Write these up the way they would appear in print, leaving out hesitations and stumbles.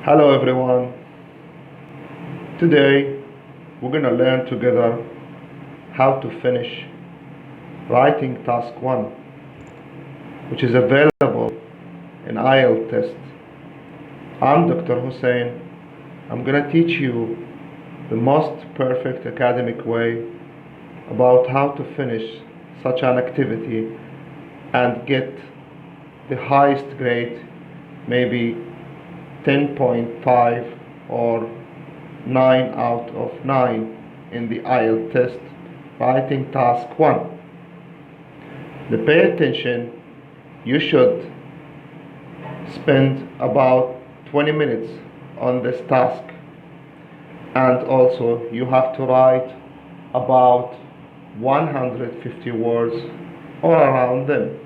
Hello everyone. Today we're going to learn together how to finish writing task 1, which is available in Ilets Test. I'm Dr. Hussain. I'm going to teach you the most perfect academic way about how to finish such an activity and get the highest grade, maybe 10.5 or 9 out of 9 in the IELTS test writing task 1. Pay attention. You should spend about 20 minutes on this task, and also you have to write about 150 words all around them.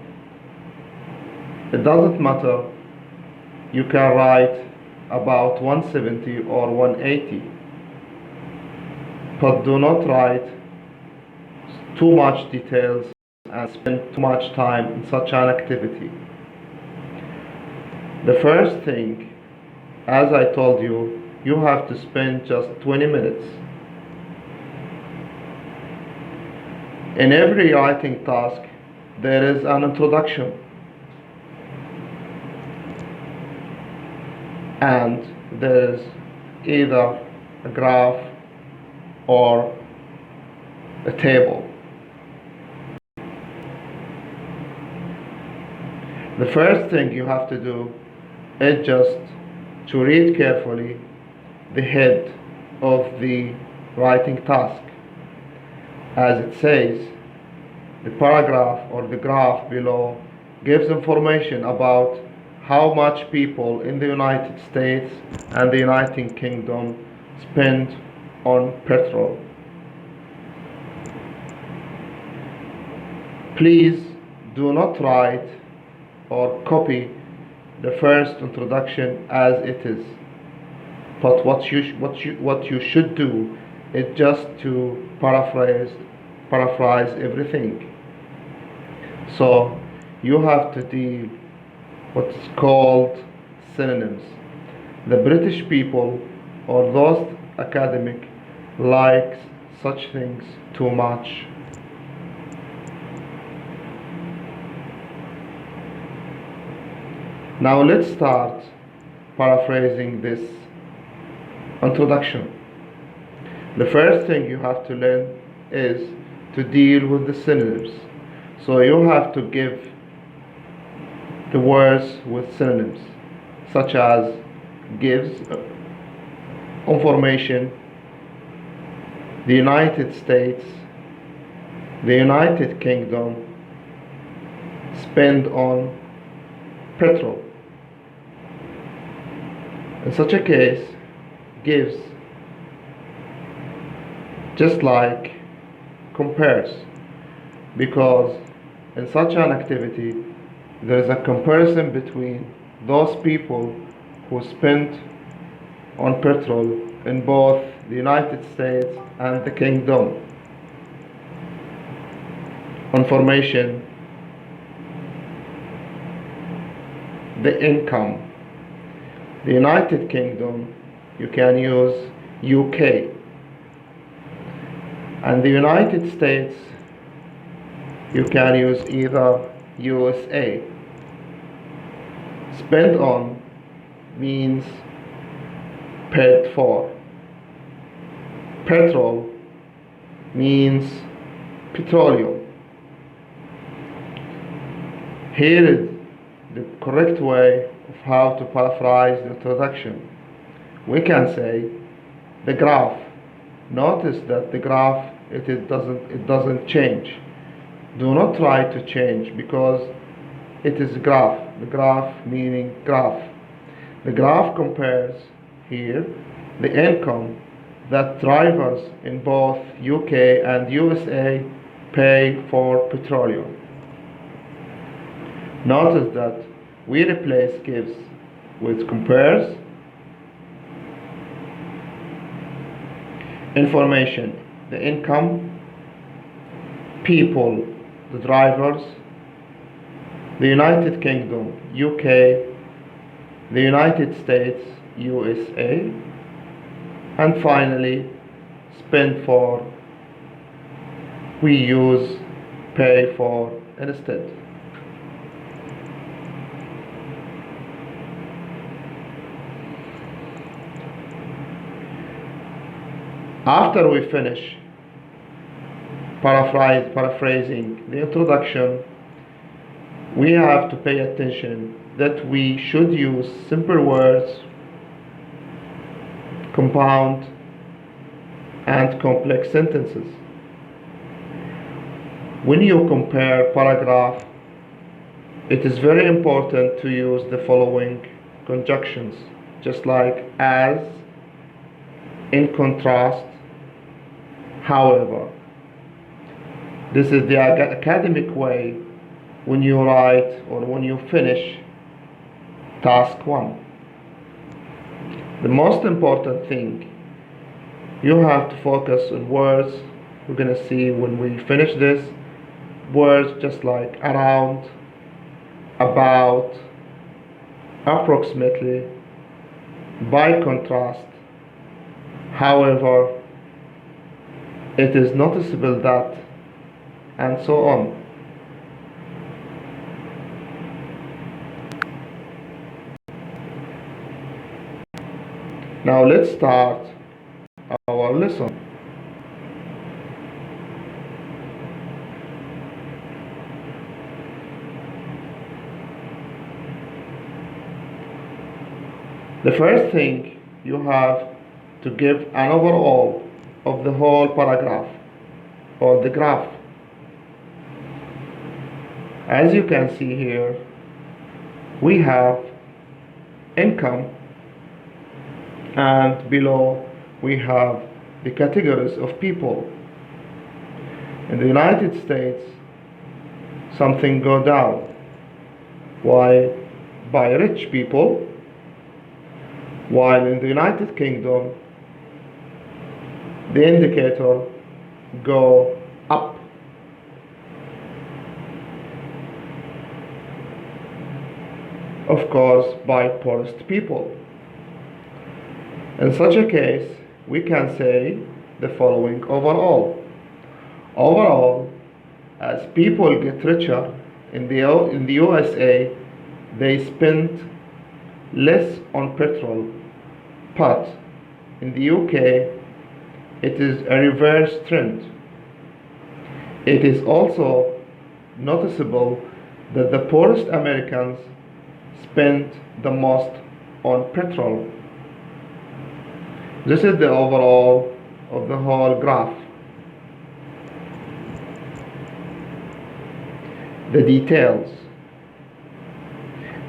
It doesn't matter, you can write about 170 or 180, but do not write too much details and spend too much time in such an activity. The first thing, as I told you, you have to spend just 20 minutes. In every writing task, there is an introduction, and there is either a graph or a table. The first thing you have to do is just to read carefully the head of the writing task. As it says, the paragraph or the graph below gives information about how much people in the United States and the United Kingdom spend on petrol. Please do not write or copy the first introduction as it is, but what you should do is just to paraphrase everything. So you have to deal what's called synonyms. The British people or those academic like such things too much. Now let's start paraphrasing this introduction. The first thing you have to learn is to deal with the synonyms. So you have to give the words with synonyms, such as gives, information, the United States, the United Kingdom, spend on petrol. In such a case, gives, just like compares, because in such an activity there is a comparison between those people who spent on petrol in both the United States and the Kingdom. Information, the income. The United Kingdom, you can use UK, and the United States, you can use either USA. Spend on means paid for. Petrol means petroleum. Here is the correct way of how to paraphrase the introduction. We can say the graph. Notice that the graph it doesn't change. Do not try to change because it is graph. The graph meaning graph. The graph compares here the income that drivers in both UK and USA pay for petroleum. Notice that we replace gives with compares. Information, the income, people, the drivers, the United Kingdom, UK, the United States, USA. And finally, spend for, we use pay for instead. After we finish paraphrasing the introduction, we have to pay attention that we should use simple words, compound and complex sentences. When you compare paragraph, it is very important to use the following conjunctions, just like as, in contrast, however. This is the academic way when you write or when you finish task 1. The most important thing, you have to focus on words. We're going to see when we finish this, words just like around, about, approximately, by contrast, however, it is noticeable that, and so on. Now let's start our lesson. The first thing, you have to give an overall of the whole paragraph or the graph. As you can see here, we have income, and below we have the categories of people. In the United States, something go down. Why? By rich people, while in the United Kingdom, the indicator go up. Of course, by poorest people. In such a case, we can say the following overall. Overall, as people get richer in the USA, they spend less on petrol, but in the UK, it is a reverse trend. It is also noticeable that the poorest Americans spend the most on petrol. This is the overall of the whole graph. The details.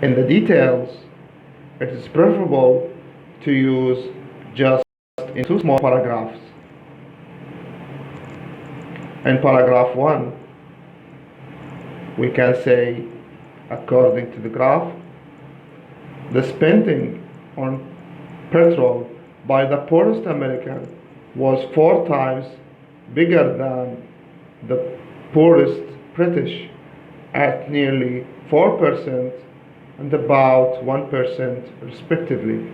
In the details, it is preferable to use just in 2 small paragraphs. In paragraph 1, we can say, according to the graph, the spending on petrol by the poorest American was 4 times bigger than the poorest British, at nearly 4% and about 1% respectively.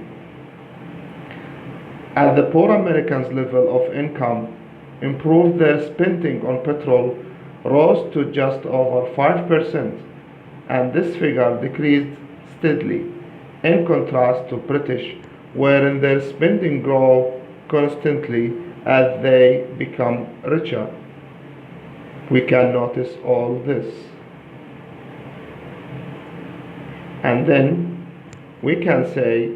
As the poor Americans' level of income improved, their spending on petrol rose to just over 5%, and this figure decreased steadily, in contrast to British, wherein their spending grow constantly as they become richer. We can notice all this. And then we can say,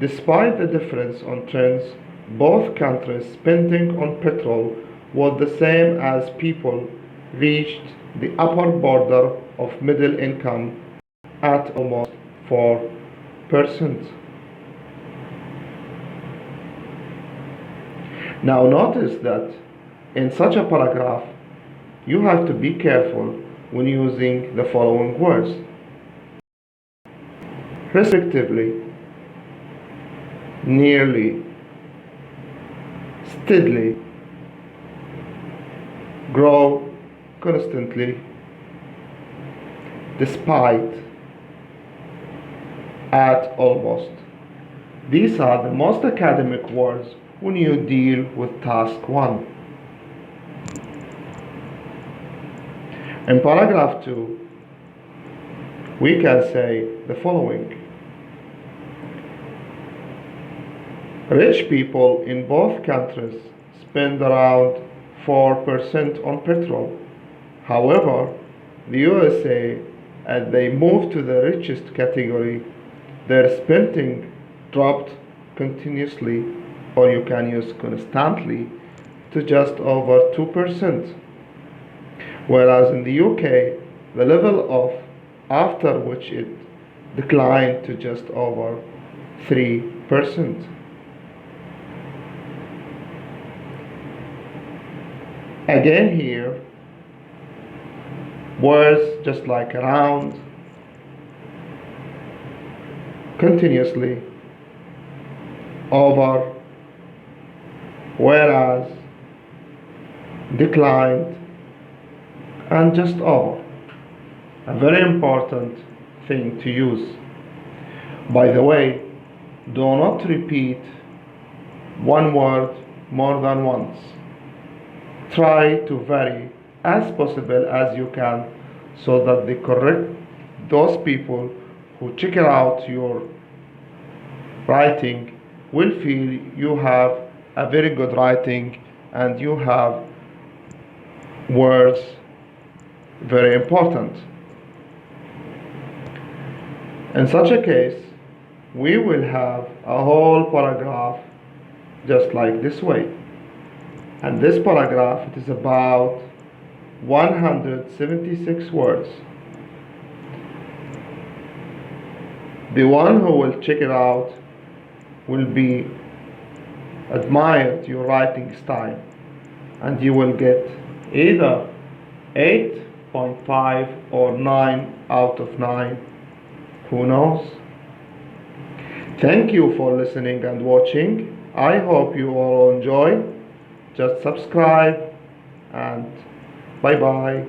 despite the difference on trends, both countries' spending on petrol was the same as people reached the upper border of middle income at almost 4%. Now notice that in such a paragraph, you have to be careful when using the following words. Respectively, nearly, steadily, grow constantly, despite, at almost. These are the most academic words when you deal with task 1. In paragraph 2, we can say the following. Rich people in both countries spend around 4% on petrol. However, the USA, as they move to the richest category, their spending dropped continuously, or you can use constantly, to just over 2%. Whereas in the UK, the level of after which it declined to just over 3%. Again here, words just like around, continuously, over, whereas, declined, and just over. A very important thing to use. By the way, do not repeat one word more than once. Try to vary as possible as you can so that those people who check out your writing will feel you have a very good writing and you have words very important. In such a case, we will have a whole paragraph just like this way. And this paragraph, it is about 176 words. The one who will check it out will be admired your writing style, and you will get either 8.5 or 9 out of 9. Who knows? Thank you for listening and watching. I hope you all enjoy. Just subscribe and bye bye.